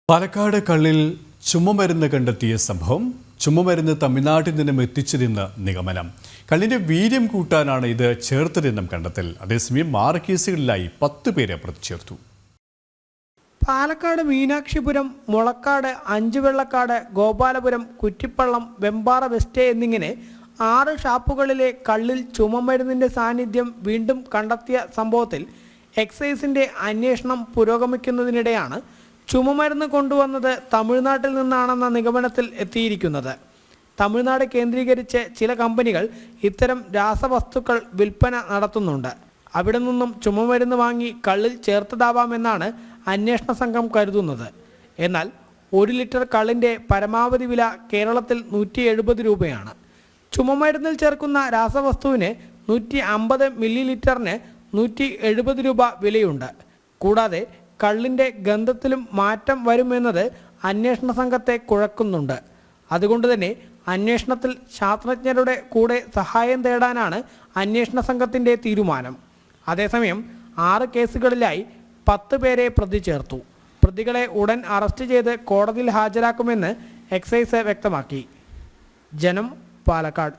പാലക്കാട് കള്ളിൽ ചുമമരുന്ന് കണ്ടെത്തിയ സംഭവം ചുമമരുന്ന് തമിഴ്നാട്ടിൽ നിന്നും എത്തിച്ചതെന്ന് നിഗമനം. കള്ളിന്റെ വീര്യം കൂട്ടാനാണ് ഇത് ചേർത്തതെന്നും കണ്ടെത്തൽ. അതേസമയം 6 കേസുകളിലായി 10 പേരെ പ്രതി ചേർത്തു. പാലക്കാട് മീനാക്ഷിപുരം, മുളക്കാട്, അഞ്ചുവെള്ളക്കാട്, ഗോപാലപുരം, കുറ്റിപ്പള്ളം, വെമ്പാറ വെസ്റ്റ് എന്നിങ്ങനെ 6 ഷാപ്പുകളിലെ കള്ളിൽ ചുമമരുന്നിന്റെ സാന്നിധ്യം വീണ്ടും കണ്ടെത്തിയ സംഭവത്തിൽ എക്സൈസിന്റെ അന്വേഷണം പുരോഗമിക്കുന്നതിനിടെയാണ് ചുമമരുന്ന് കൊണ്ടുവന്നത് തമിഴ്നാട്ടിൽ നിന്നാണെന്ന നിഗമനത്തിൽ എത്തിയിരിക്കുന്നത്. തമിഴ്നാട് കേന്ദ്രീകരിച്ച് ചില കമ്പനികൾ ഇത്തരം രാസവസ്തുക്കൾ വിൽപ്പന നടത്തുന്നുണ്ട്. അവിടെ നിന്നും ചുമമരുന്ന് വാങ്ങി കള്ളിൽ ചേർത്തതാവാമെന്നാണ് അന്വേഷണ സംഘം കരുതുന്നത്. എന്നാൽ 1 ലിറ്റർ കള്ളിൻ്റെ പരമാവധി വില കേരളത്തിൽ 170 രൂപയാണ്. ചുമമരുന്നിൽ ചേർക്കുന്ന രാസവസ്തുവിന് 150 മില്ലി ലിറ്ററിന് 170 രൂപ വിലയുണ്ട്. കൂടാതെ കള്ളിൻ്റെ ഗന്ധത്തിലും മാറ്റം വരുമെന്നത് അന്വേഷണ സംഘത്തെ കുഴക്കുന്നുണ്ട്. അതുകൊണ്ട് തന്നെ അന്വേഷണത്തിൽ ശാസ്ത്രജ്ഞരുടെ കൂടെ സഹായം തേടാനാണ് അന്വേഷണ സംഘത്തിൻ്റെ തീരുമാനം. അതേസമയം 6 കേസുകളിലായി 10 പേരെ പ്രതി ചേർത്തു. പ്രതികളെ ഉടൻ അറസ്റ്റ് ചെയ്ത് കോടതിയിൽ ഹാജരാക്കുമെന്ന് എക്സൈസ് വ്യക്തമാക്കി. ജനം, പാലക്കാട്.